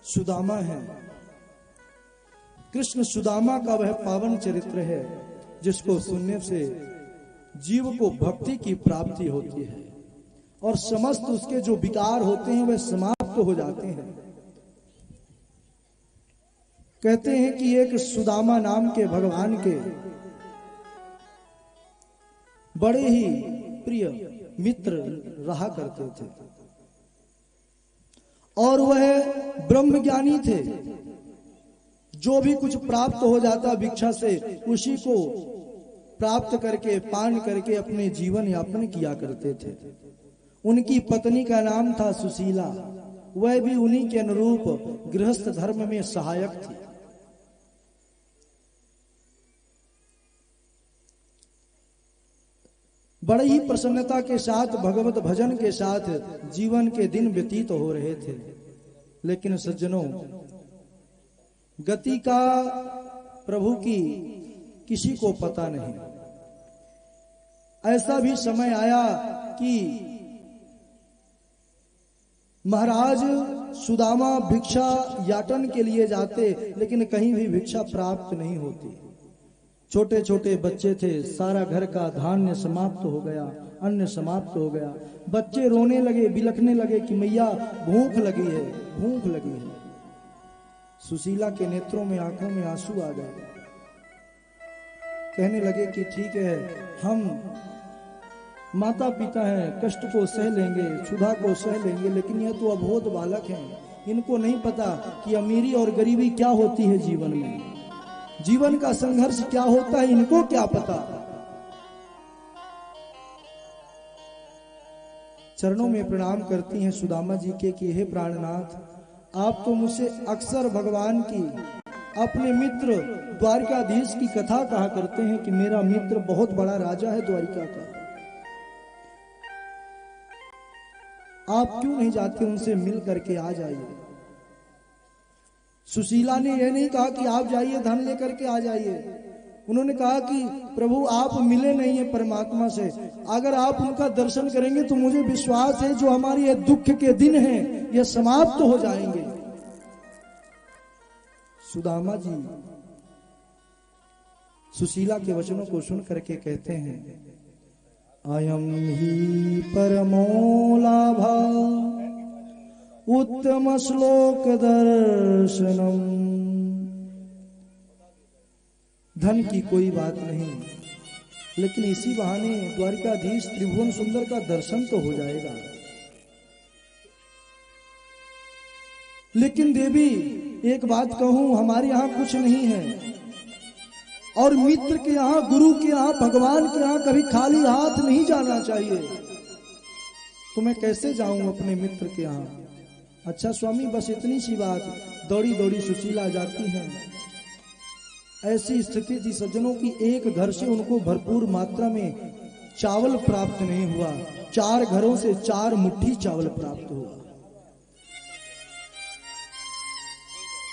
सुदामा है। कृष्ण सुदामा का वह पावन चरित्र है जिसको सुनने से जीव को भक्ति की प्राप्ति होती है और समस्त उसके जो विकार होते हैं वे समाप्त हो जाते हैं। कहते हैं कि एक सुदामा नाम के भगवान के बड़े ही प्रिय मित्र रहा करते थे और वह ब्रह्मज्ञानी थे। जो भी कुछ प्राप्त हो जाता भिक्षा से उसी को प्राप्त करके पान करके अपने जीवन यापन किया करते थे। उनकी पत्नी का नाम था सुशीला, वह भी उन्हीं के अनुरूप गृहस्थ धर्म में सहायक थी। बड़ी ही प्रसन्नता के साथ भगवत भजन के साथ जीवन के दिन व्यतीत हो रहे थे। लेकिन सज्जनों, गति का प्रभु की किसी को पता नहीं। ऐसा भी समय आया कि महाराज सुदामा भिक्षा याटन के लिए जाते, लेकिन कहीं भी भिक्षा प्राप्त नहीं होती। छोटे छोटे बच्चे थे, सारा घर का धान्य समाप्त हो गया, अन्न समाप्त हो गया। बच्चे रोने लगे, बिलखने लगे कि मैया भूख लगी है, भूख लगी है। सुशीला के नेत्रों में, आंखों में आंसू आ गए। कहने लगे कि ठीक है, हम माता पिता हैं, कष्ट को सह लेंगे, क्षुधा को सह लेंगे, लेकिन यह तो अबोध बालक हैं। इनको नहीं पता कि अमीरी और गरीबी क्या होती है जीवन में, जीवन का संघर्ष क्या होता है, इनको क्या पता। चरणों में प्रणाम करती हैं सुदामा जी के कि हे प्राणनाथ, आप तो मुझसे अक्सर भगवान की, अपने मित्र द्वारकाधीश की कथा कहा करते हैं कि मेरा मित्र बहुत बड़ा राजा है द्वारिका का। आप क्यों नहीं जाते, उनसे मिल करके आ जाइए। सुशीला ने यह नहीं कहा कि आप जाइए धन लेकर के आ जाइए। उन्होंने कहा कि प्रभु आप मिले नहीं है परमात्मा से, अगर आप उनका दर्शन करेंगे तो मुझे विश्वास है जो हमारी ये दुख के दिन हैं ये समाप्त हो जाएंगे। सुदामा जी सुशीला के वचनों को सुन करके कहते हैं, अयम ही परमो लाभा उत्तम श्लोक दर्शनम। धन की कोई बात नहीं, लेकिन इसी बहाने द्वारिकाधीश त्रिभुवन सुंदर का दर्शन तो हो जाएगा। लेकिन देवी एक बात कहूं, हमारे यहाँ कुछ नहीं है और मित्र के यहाँ, गुरु के यहाँ, भगवान के यहाँ कभी खाली हाथ नहीं जाना चाहिए। तो मैं कैसे जाऊं अपने मित्र के यहाँ? अच्छा स्वामी, बस इतनी सी बात। दौड़ी दौड़ी सुशीला जाती हैं। ऐसी स्थिति थी सज्जनों की, एक घर से उनको भरपूर मात्रा में चावल प्राप्त नहीं हुआ, 4 घरों से 4 मुट्ठी चावल प्राप्त हुआ।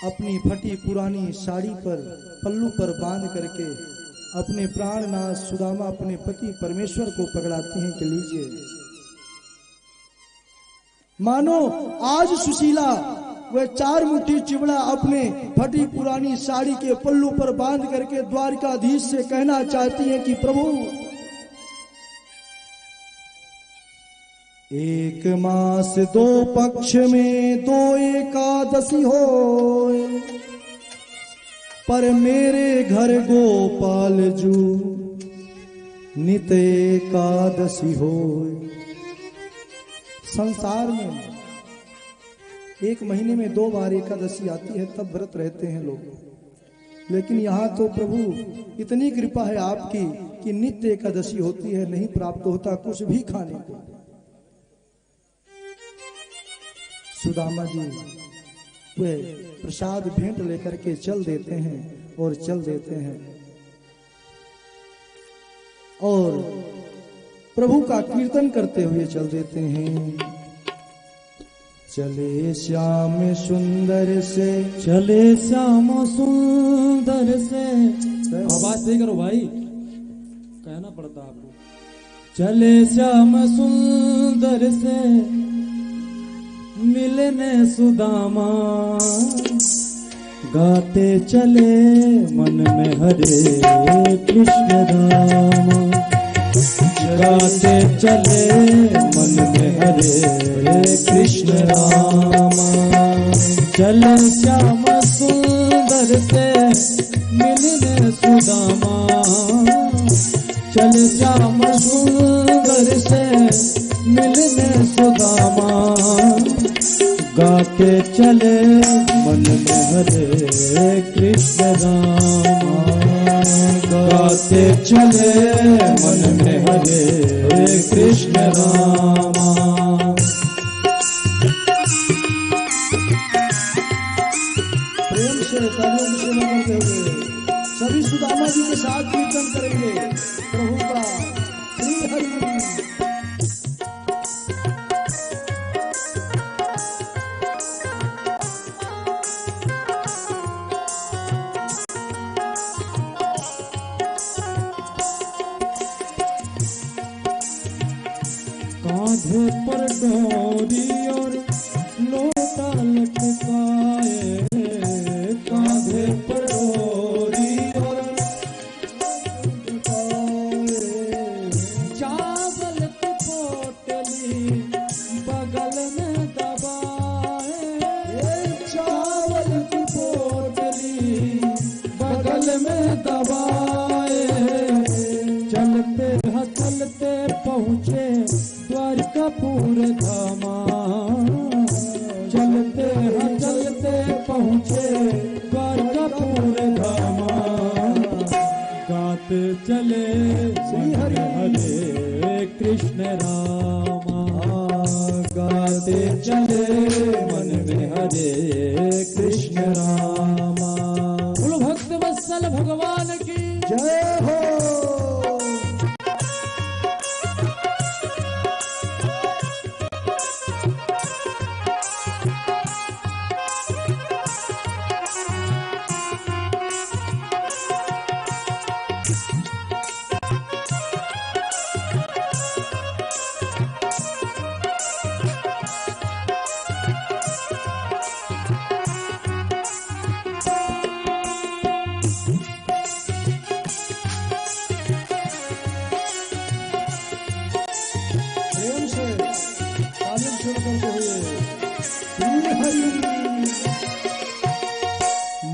अपनी फटी पुरानी साड़ी पर, पल्लू पर बांध करके अपने प्राणनाथ सुदामा अपने पति परमेश्वर को पकड़ाती हैं कि लीजिए। मानो आज सुशीला वह 4 मुट्ठी चिवड़ा अपने फटी पुरानी साड़ी के पल्लू पर बांध करके द्वारकाधीश से कहना चाहती है कि प्रभु, 1 मास 2 पक्ष में 2 एकादशी हो, पर मेरे घर गोपाल जू नित एकादशी हो। संसार में 1 महीने में 2 बार एकादशी आती है, तब व्रत रहते हैं लोग। लेकिन यहाँ तो प्रभु इतनी कृपा है आपकी कि नित्य एकादशी होती है, नहीं प्राप्त होता कुछ भी खाने को। सुदामा जी वे प्रसाद भेंट लेकर के चल देते हैं और चल देते हैं और प्रभु का कीर्तन करते हुए चल देते हैं। चले श्याम सुंदर से, चले श्याम सुंदर से। आवाज सही करो भाई, कहना पड़ता आपको। चले श्याम सुंदर से मिलने सुदामा, गाते चले मन में हरे कृष्ण रामा, गाते चले मन में हरे कृष्ण रामा। चले श्याम सुंदर से मिलने सुदामा, चले श्याम सुंदर से मिलने सुदामा, गाते चले मन में हरे कृष्ण रामा, गाते चले मन में हरे कृष्ण रामा। प्रेम से तालियों से लगाते हुए सभी सुदामा जी के साथ कीर्तन करेंगे प्रभु का श्री हरि। कांधे पर डोरी और लोटा लटकाए, कांधे पर डोरी और चावल की पोटली बगल में दबाए, चावल की पोटली बगल में दबाए। चलते पहुँचे द्वारकापुर धामा, चलते पहुँचे द्वारकापुर धामा, गाते चले श्री हरे हरे कृष्ण रामा, गाते चले मन में हरे कृष्ण रामा। बोलो भक्त वत्सल भगवान की जय हो।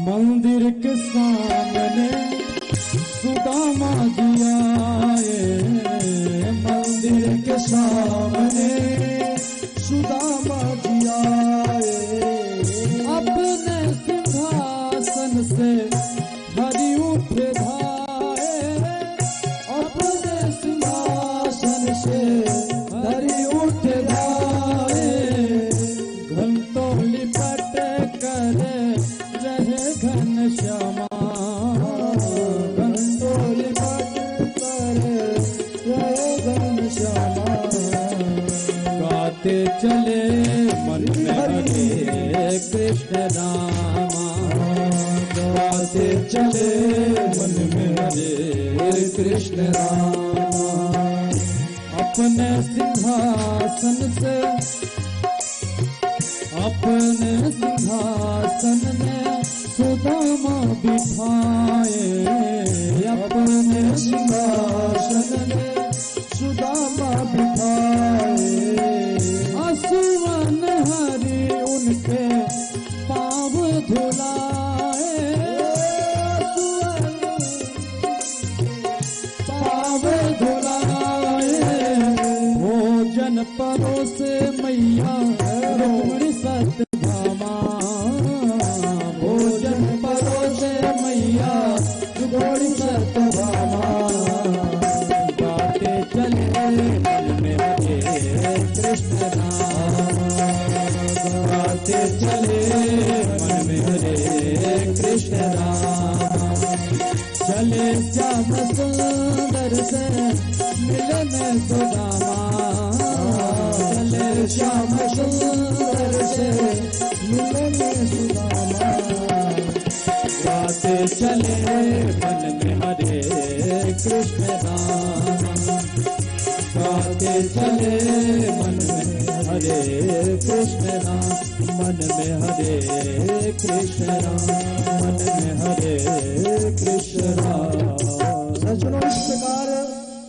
मंदिर के सामने सुदामा जी आए, मंदिर के सामने सुदामा जी आए, अपने सिंहासन से हरि उठे धाए, अपने सिंहासन से हरि उठे धाए। घंटों लिपट कर रहे घन श्यामा, घंटों लिपट कर रहे घन श्यामा, गाते चले मन में हरे कृष्ण रामा, गाते चले मन में हरे कृष्ण रामा। अपने सिंहासन से अपने सिंहासन में सुदामा बिठाए, अपने सिंहासन में सुदामा बिठाए। असुवन हरि उनके पाँव धुलाए, पाँव धुलाए। भोजन परोसे मैया रुक्मिणी सत्यभामा, भोजन परोसे मैया रुक्मिणी सत्यभामा, गाते चले मन में हरे कृष्ण रामा, गाते चले मन में हरे कृष्ण रामा। चले श्याम सुंदर से मिलने सुदामा, चले श्याम सुंदर से मिलने सुदामा, गाते चले मन में हरे कृष्ण रामा, गाते चले मन में हरे कृष्ण नाम, मन में हरे कृष्ण राम, मन में हरे कृष्ण राम। सज्जनों, इस प्रकार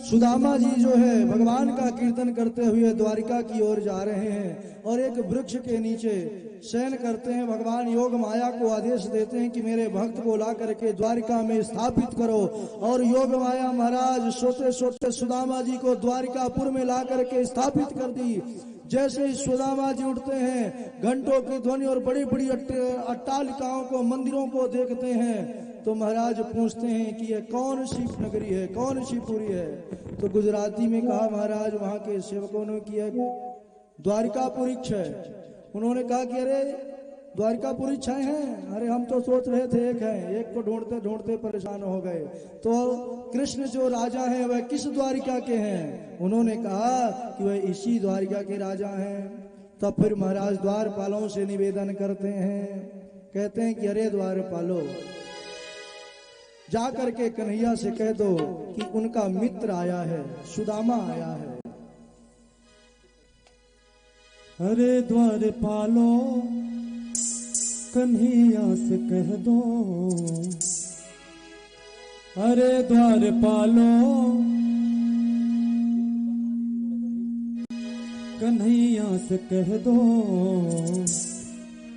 सुदामा जी जो है भगवान का कीर्तन करते हुए द्वारिका की ओर जा रहे हैं और एक वृक्ष के नीचे शयन करते हैं। भगवान योग माया को आदेश देते हैं कि मेरे भक्त को ला करके द्वारिका में स्थापित करो, और योग माया महाराज सोते सोते सुदामा जी को द्वारिकापुर में ला करके स्थापित कर दी। जैसे ही सुदामा जी उठते हैं, घंटों की ध्वनि और बड़ी बड़ी अट्टालिकाओं को, मंदिरों को देखते हैं, तो महाराज पूछते हैं कि ये कौन सी नगरी है, कौन सी पुरी है। तो गुजराती में कहा महाराज वहां के सेवकों ने किया द्वारिकापुरी है। उन्होंने कहा कि अरे द्वारिकापुरी छह हैं, अरे हम तो सोच रहे थे एक है, एक को ढूंढते ढूंढते परेशान हो गए। तो कृष्ण जो राजा हैं वह किस द्वारिका के हैं? उन्होंने कहा कि वह इसी द्वारिका के राजा हैं। तब फिर महाराज द्वारपालों से निवेदन करते हैं, कहते हैं कि अरे द्वारपालो, जा करके कन्हैया से कह दो कि उनका मित्र आया है, सुदामा आया है। अरे द्वारपालो, कन्हैया से कह दो, अरे द्वारपालो, कन्हैया से कह दो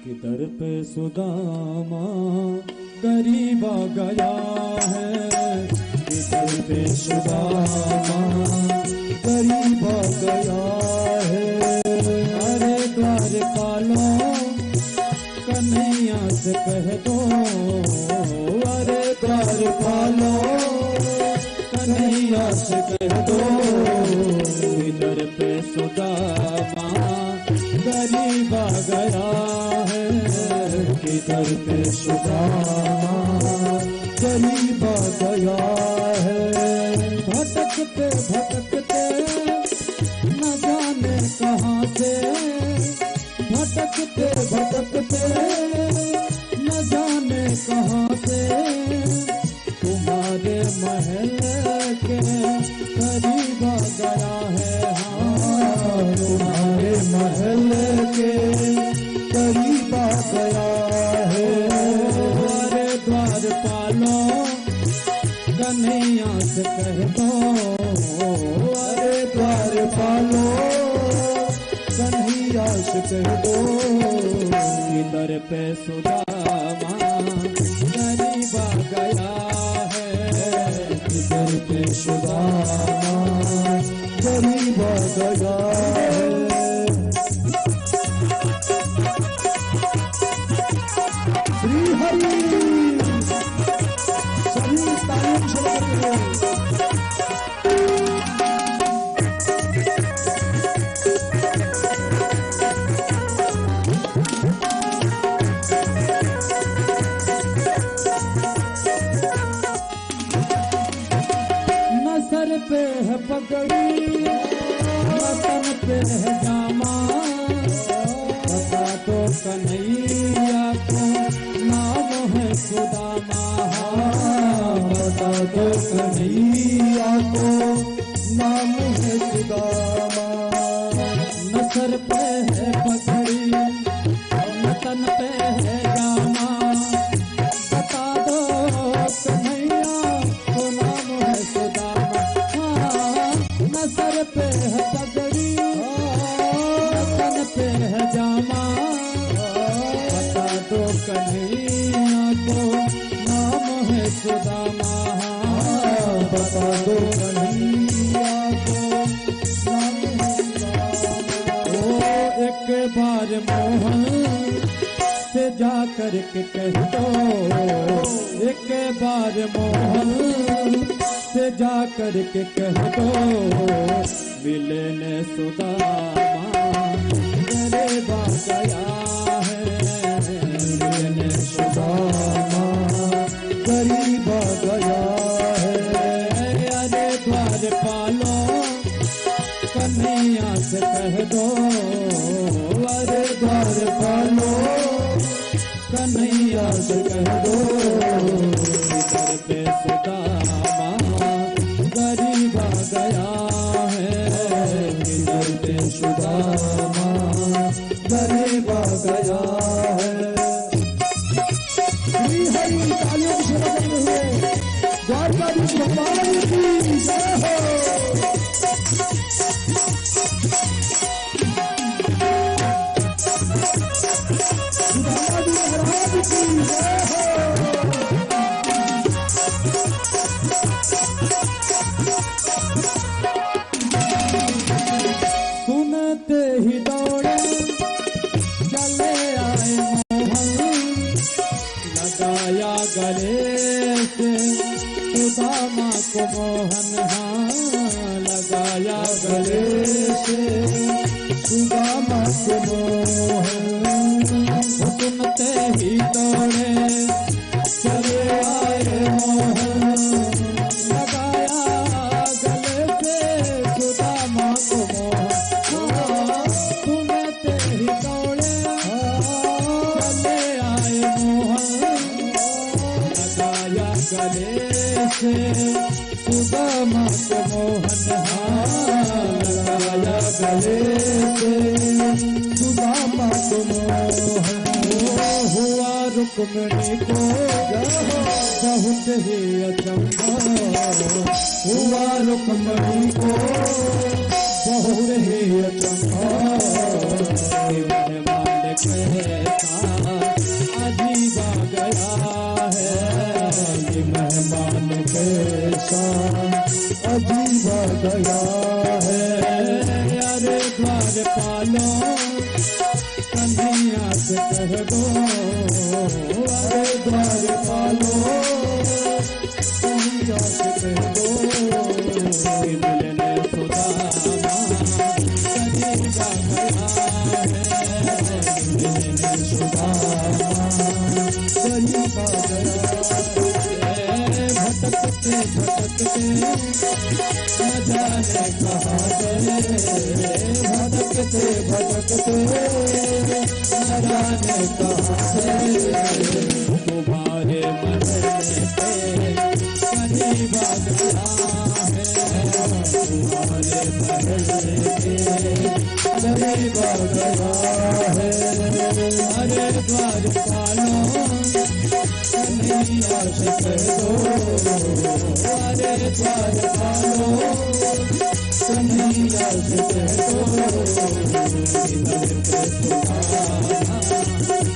कि दर पे सुदामा गरीब आ गया है, कि दर पे सुदामा गरीब आ गया है। अरे द्वारपालो, कन्हैया से कह दो, अरे द्वारपालो, कन्हैया से कह दो, इधर पे सुदामा गरीब आ गया है, इधर पे सुदामा गरीब आ गया है। भटकते भटकते न जाने कहाँ से, भटकते भटकते न जाने कहाँ से, तुम्हारे महल के करीब आ गया है। हाँ, तुम्हारे महल के करीब आ गया है। अरे द्वारपालो, कन्हैया से कह दो, अरे द्वारपालो, कन्हैया से कह दो, इधर पे सुदामा गरीब आ गया है, इधर पे सुदामा गरीब आ गया है। श्री हरि, सभी तालियों से बजाइए। सर पे है पगड़ी, तन पे है जामा, बता दो कन्हैया को नाम है सुदामा, बता दो कन्हैया को नाम है सुदामा। न सर पे है पगड़ी, न तन पे है जामा, बता दो कन्हैया को नाम है सुदामा। न सर पे है पगड़ी, तन पे है जामा, बता दो कन्हैया को नाम है सुदामा, बता दो कन्हैया को नाम है सुदामा। ओ एक बार मोहन से जा कर के कह दो, एक बार मोहन से जा कर के कह दो, मिलने सुदामा गरीब आ गया है, मिलने सुदामा गरीब आ गया है। अरे द्वारपालो, कन्हैया से कह दो, अरे द्वारपालो, कन्हैया से कह दो, इधर पे सुदामा गरीब आ गया है, सुदामा जी महाराज की जय हो। सुनते ही दौड़े चले आए मोहन, लगाया गले से सुदामा को मोहन, हाँ लगाया गले से सुदामा को मोहन। सुनते ही दौड़े चले आए मोहन, लगाया गले से सुदामा को मोहन। सुनते ही दौड़े चले आए मोहन, लगाया गले से सुदामा को मोहन, हाँ लगाया गले से सुदामा को मोहन। हुआ रुक्मिणी को बहुत ही अचंभा, हुआ रुक्मिणी को बहुत ही अचंभा। मेहमान कैसा अजीबा गया है, ये मेहमान कैसा अजीबा गया है। अरे द्वार पालो कन्हैया से कह दो, अरे द्वार पालो कन्हैया से कह दो। मिलने सुदामा करीबा गया है, मिलने सुदामा करीबा गया है। भटकते भटकते न जाने कहाँ गए, भटकते भटकते न जाने कहाँ गए। तुम्हारे महल पे करीबा गया है, तुम्हारे महल पे करीबा गया है। अरे द्वार पालो कन्हैया से कह दो, अरे द्वार पालो कन्हैया से कह दो।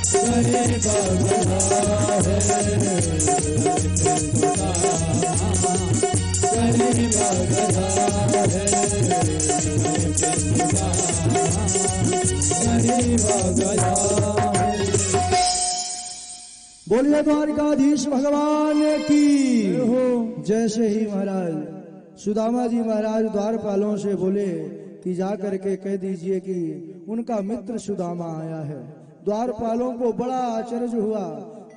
करीबा गया है, करीबा गया है, करीबा गया है। बोलिए द्वारिकाधीश भगवान की हो। जैसे ही महाराज सुदामा जी महाराज द्वारपालों से बोले कि जा करके कह दीजिए कि उनका मित्र सुदामा आया है। द्वारपालों को बड़ा आश्चर्य हुआ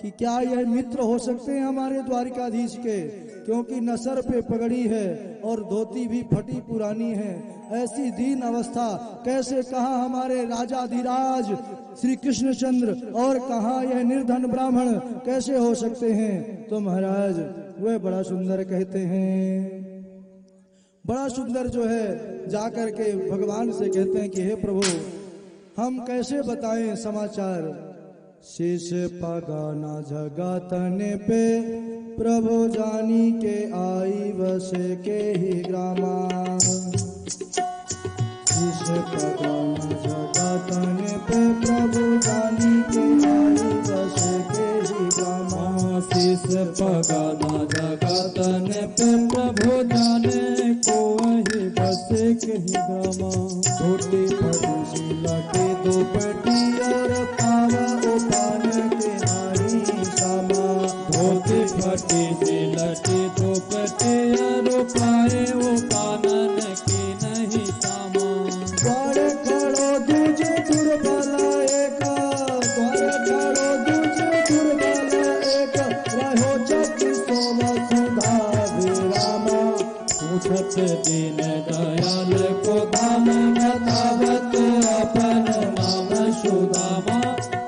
कि क्या यह मित्र हो सकते हैं हमारे द्वारिकाधीश के, क्योंकि न सर पे पगड़ी है और धोती भी फटी पुरानी है। ऐसी दीन अवस्था कैसे, कहाँ हमारे राजाधिराज श्री कृष्णचंद्र और कहाँ यह निर्धन ब्राह्मण कैसे हो सकते हैं। तो महाराज वह बड़ा सुंदर कहते हैं, बड़ा सुंदर जो है जाकर के भगवान से कहते हैं कि हे प्रभु हम कैसे बताएं समाचार। शीश पगाना जगा तने पे प्रभु जानी के आई बसे के ही ग्रामा। शीश पगाना जगा तने पे प्रभु जानी के आई बसे के ही ग्रामा। शीश पगाना जगा तने पे प्रभु जाने को वही बसे के ही ग्रामा। छोटी फटी शीला के दो पटी और पावा उपान के नारी सामा। धोती फटी शीलटी दो पटे पाए वो कानन की नहीं सामा। द्वार खड़ो दूजे दुर्बल एक, द्वार खड़ो दूजे दुर्बल एक, रहो जग सोवा सुधा विरामा। पूछत दीन दयाल को धाम बतावत अपन नाम सुदामा।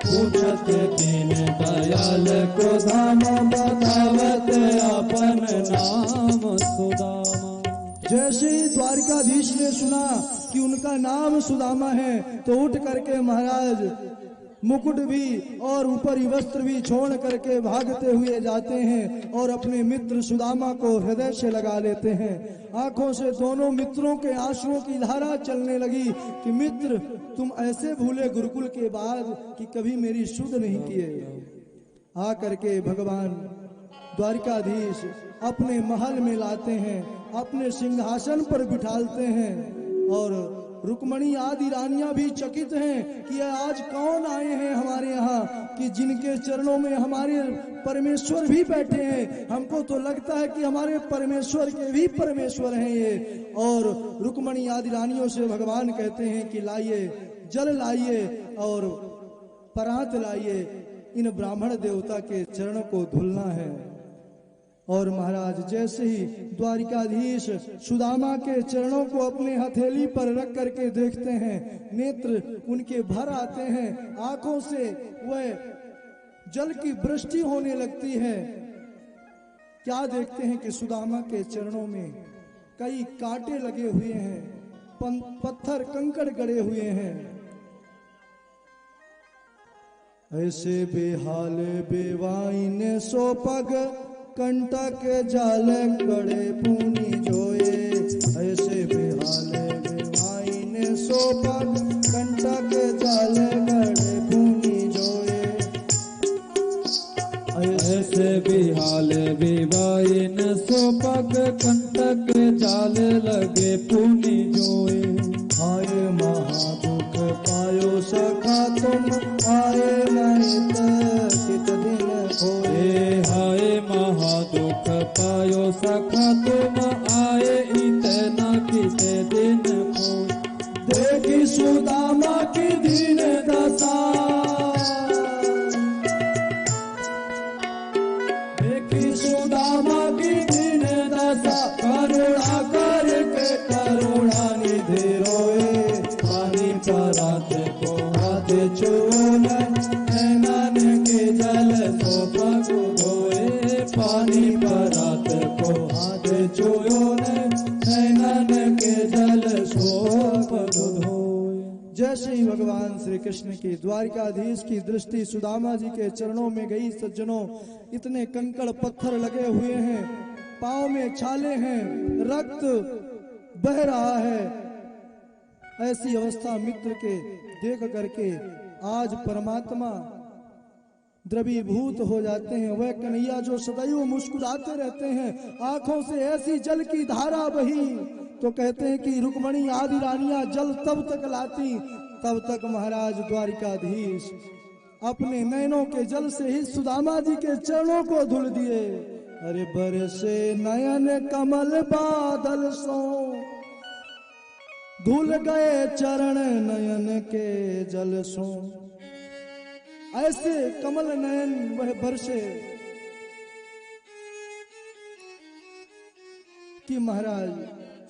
पूछत दीन दयाल को धाम बतावत अपन नाम सुदामा। जैसे ही द्वारिकाधीश ने सुना कि उनका नाम सुदामा है तो उठ करके महाराज मुकुट भी और ऊपरी वस्त्र भी छोड़ करके भागते हुए जाते हैं और अपने मित्र सुदामा को हृदय से लगा लेते हैं। आंखों से दोनों मित्रों के आंसुओं की धारा चलने लगी कि मित्र तुम ऐसे भूले गुरुकुल के बाद कि कभी मेरी सुध नहीं किए। आ करके भगवान द्वारिकाधीश अपने महल में लाते हैं, अपने सिंहासन पर बिठालते हैं और रुक्मणी आदि रानियां भी चकित हैं कि आज कौन आए हैं हमारे यहाँ कि जिनके चरणों में हमारे परमेश्वर भी बैठे हैं। हमको तो लगता है कि हमारे परमेश्वर के भी परमेश्वर हैं ये। और रुक्मणी आदि रानियों से भगवान कहते हैं कि लाइए, जल लाइए और परात लाइए, इन ब्राह्मण देवता के चरणों को धुलना है। और महाराज जैसे ही द्वारिकाधीश सुदामा के चरणों को अपने हथेली पर रख करके देखते हैं, नेत्र उनके भर आते हैं, आंखों से वह जल की वृष्टि होने लगती है। क्या देखते हैं कि सुदामा के चरणों में कई कांटे लगे हुए हैं, पत्थर कंकड़ गड़े हुए हैं। ऐसे बेहाल बेवाइन सो पग कंटक जाल कड़े पूनी जोए। ऐसे बेहाल बेवाइन सो पग कंटक जाल कड़े पूनी जोए। ऐसे बेहाल बेवाइन सो पग कंटक जाल लगे पूनी जोए। आए महादुख पायो सखा तुम, आए नहीं कित दिन होए। हाय महादुख पायो सखा तुम, आए इतना कित दिन होए। देखी सुदामा की दीन दशा, देखी सुदामा की दीन दशा, करुणा करके करुणा निधि रोए। पानी परात को हाथ चून, नैनन के जल सो पग धोए। पानी परात को हाथ चून, नैनन के जल सो पग धोए। जैसे ही भगवान श्री कृष्ण की द्वारिकाधीश की दृष्टि सुदामा जी के चरणों में गई, सज्जनों इतने कंकड़ पत्थर लगे हुए हैं, पांव में छाले हैं, रक्त बह रहा है। ऐसी अवस्था मित्र के देख करके आज परमात्मा द्रवीभूत हो जाते हैं। वह कन्हैया जो सदैव मुस्कुराते रहते हैं, आंखों से ऐसी जल की धारा बही तो कहते हैं कि रुक्मणी आदि रानियां जल तब तक लाती, तब तक महाराज द्वारिकाधीश अपने नयनों के जल से ही सुदामा जी के चरणों को धुल दिए। अरे बरसे नयन कमल बादल सो, धुल गए चरण नयन के जल सो। ऐसे कमल नयन वह बरसे कि महाराज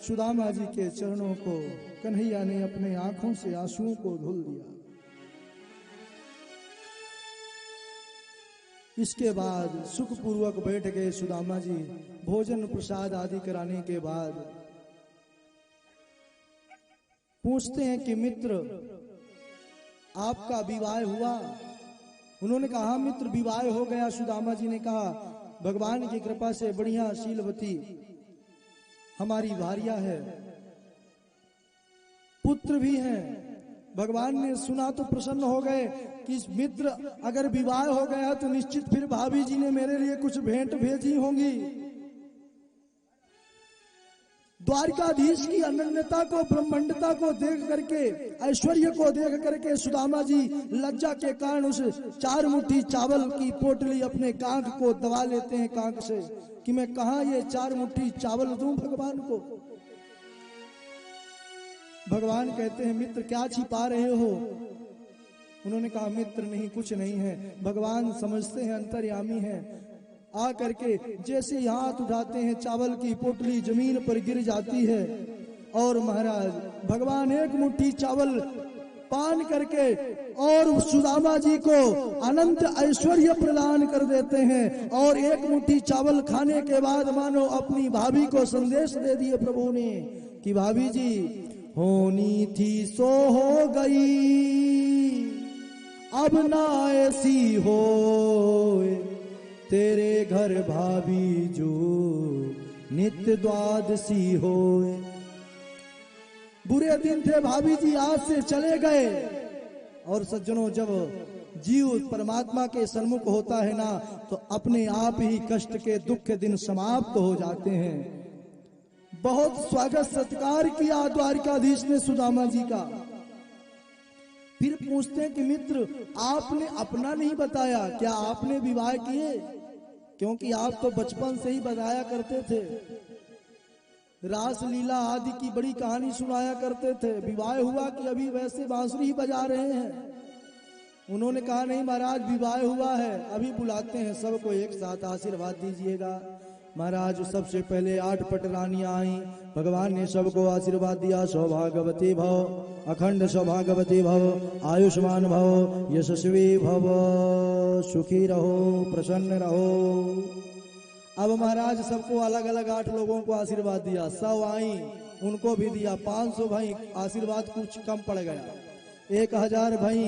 सुदामा जी के चरणों को कन्हैया ने अपने आंखों से आंसुओं को धुल दिया। इसके बाद सुखपूर्वक बैठ गए सुदामा जी। भोजन प्रसाद आदि कराने के बाद पूछते हैं कि मित्र आपका विवाह हुआ? उन्होंने कहा हाँ मित्र विवाह हो गया। सुदामा जी ने कहा भगवान की कृपा से बढ़िया शीलवती हमारी भार्या है, पुत्र भी हैं। भगवान ने सुना तो प्रसन्न हो गए कि मित्र अगर विवाह हो गया तो निश्चित फिर भाभी जी ने मेरे लिए कुछ भेंट भेजी होंगी। द्वारिकाधीश की अनन्यता को, ब्रह्मांडता को देख करके, ऐश्वर्य को देख करके सुदामा जी लज्जा के कारण उस 4 मुट्ठी चावल की पोटली अपने कांख को दबा लेते हैं कांख से कि मैं कहां ये 4 मुट्ठी चावल दूं भगवान को। भगवान कहते हैं मित्र क्या छिपा रहे हो? उन्होंने कहा मित्र नहीं, कुछ नहीं है। भगवान समझते हैं, अंतर्यामी हैं। आ करके जैसे हाथ उठाते हैं चावल की पोटली जमीन पर गिर जाती है और महाराज भगवान एक मुट्ठी चावल पान करके और सुदामा जी को अनंत ऐश्वर्य प्रदान कर देते हैं। और एक मुट्ठी चावल खाने के बाद मानो अपनी भाभी को संदेश दे दिए प्रभु ने कि भाभी जी होनी थी सो हो गई, अब ना ऐसी हो तेरे घर भाभी जो नित्य द्वादशी हो। बुरे दिन थे भाभी जी, आज से चले गए। और सज्जनों, जब जीव परमात्मा के सन्मुख होता है ना, तो अपने आप ही कष्ट के दुख के दिन समाप्त हो जाते हैं। बहुत स्वागत सत्कार किया द्वारिकाधीश ने सुदामा जी का। फिर पूछते हैं कि मित्र, आपने अपना नहीं बताया, क्या आपने विवाह किए? क्योंकि आप तो बचपन से ही बताया करते थे, रासलीला आदि की बड़ी कहानी सुनाया करते थे। विवाह हुआ कि अभी वैसे बांसुरी ही बजा रहे हैं? उन्होंने कहा नहीं महाराज, विवाह हुआ है, अभी बुलाते हैं सबको एक साथ, आशीर्वाद दीजिएगा। महाराज सबसे पहले 8 पटरानियां आई, भगवान ने सबको आशीर्वाद दिया। सौभाग्यवती भव, अखंड सौभाग्यवती भव, आयुष्मान भव, यशस्वी भव, सुखी रहो, प्रसन्न रहो। अब महाराज सबको अलग अलग 8 लोगों को आशीर्वाद दिया। 100 आई, उनको भी दिया। 500 भाई, आशीर्वाद कुछ कम पड़ गया। 1000 भाई,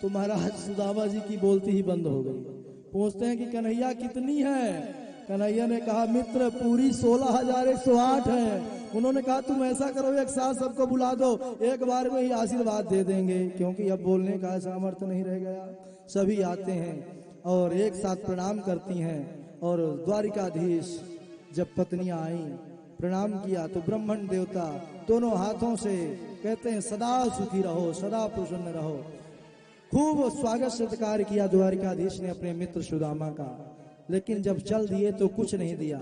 तो महाराज सुदामा जी की बोलती ही बंद हो गई। पूछते हैं कि कन्हैया कितनी है? कन्हैया ने कहा मित्र पूरी 16,108 है। उन्होंने कहा तुम ऐसा करो, एक साथ सबको बुला दो, एक बार में ही आशीर्वाद दे देंगे, क्योंकि अब बोलने का सामर्थ्य नहीं रह गया। सभी आते हैं और एक साथ प्रणाम करती हैं। और द्वारिकाधीश जब पत्नियां आई, प्रणाम किया, तो ब्राह्मण देवता दोनों हाथों से कहते हैं सदा सुखी रहो, सदा प्रसन्न रहो। खूब स्वागत सत्कार किया द्वारिकाधीश ने अपने मित्र सुदामा का। लेकिन जब चल दिए तो कुछ नहीं दिया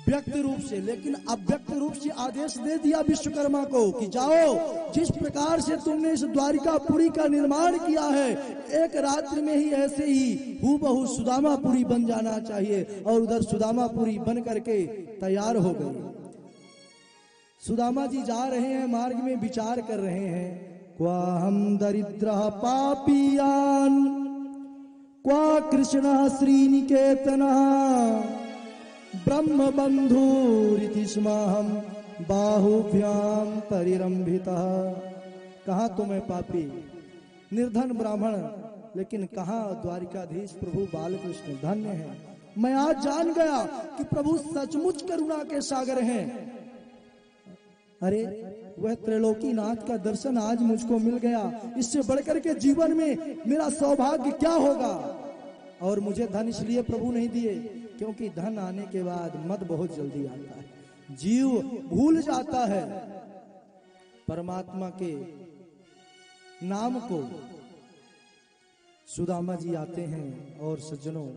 व्यक्त रूप से, लेकिन अव्यक्त रूप से आदेश दे दिया विश्वकर्मा को कि जाओ, जिस प्रकार से तुमने इस द्वारिकापुरी का निर्माण किया है, एक रात्रि में ही ऐसे ही हूबहू सुदामापुरी बन जाना चाहिए। और उधर सुदामापुरी बन करके तैयार हो गई। सुदामा जी जा रहे हैं, मार्ग में विचार कर रहे हैं, क्वा हम दरिद्र पापियान, क्वा कृष्ण श्रीनिकेतन, ब्रह्म बंधुरिति स्म हम बाहुभ्याम परिरंभितः। कहा तो मैं पापी निर्धन ब्राह्मण, लेकिन कहा द्वारिकाधीश प्रभु बालकृष्ण धन्य है। मैं आज जान गया कि प्रभु सचमुच करुणा के सागर हैं। अरे वह त्रैलोकीनाथ का दर्शन आज मुझको मिल गया, इससे बढ़कर के जीवन में मेरा सौभाग्य क्या होगा। और मुझे धन इसलिए प्रभु नहीं दिए क्योंकि धन आने के बाद मद बहुत जल्दी आता है, जीव भूल जाता है परमात्मा के नाम को। सुदामा जी आते हैं और सज्जनों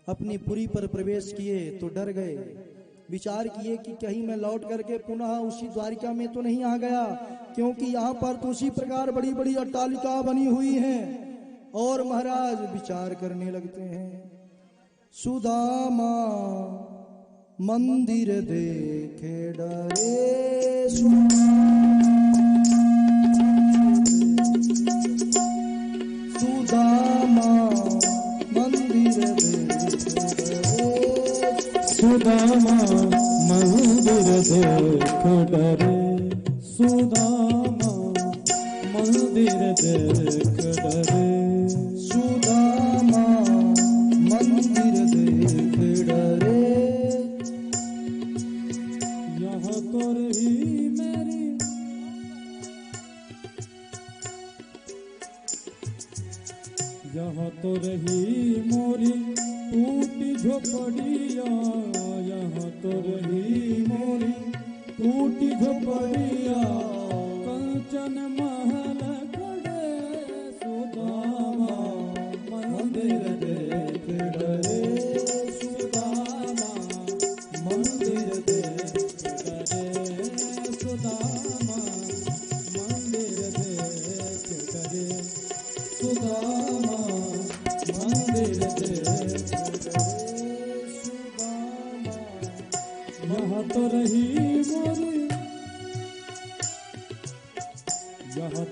अपनी पुरी पर प्रवेश किए तो डर गए, विचार किए कि कहीं मैं लौट करके पुनः उसी द्वारिका में तो नहीं आ गया, क्योंकि यहाँ पर तो उसी प्रकार बड़ी बड़ी अट्टालिका बनी हुई हैं। और महाराज विचार करने लगते हैं, सुदामा मंदिर देखे डरे, सुदामा मंदिर देखे डरे, सुदामा मंदिर देख डरे, सुदामा मंदिर देख डरे, सुदामा मंदिर देख डरे। यहाँ तो रही मेरी, यहाँ तो रही मोरी टूटी झोपड़िया, यहाँ तो रही मोरी टूटी झोपड़िया, कंचन महल खड़े, सुदामा मंदिर देख डरे, सुदामा मंदिर देख डरे, सुदामा मंदिर देख डरे, सुदामा मंदिर देख डरे, सुदामा। यहाँ तो रही मोरी, यहाँ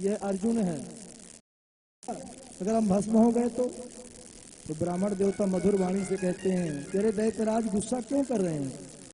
यह अर्जुन है। अगर हम भस्म हो गए तो ब्राह्मण देवता मधुर वाणी से कहते हैं तेरे दैत्यराज गुस्सा क्यों कर रहे हैं?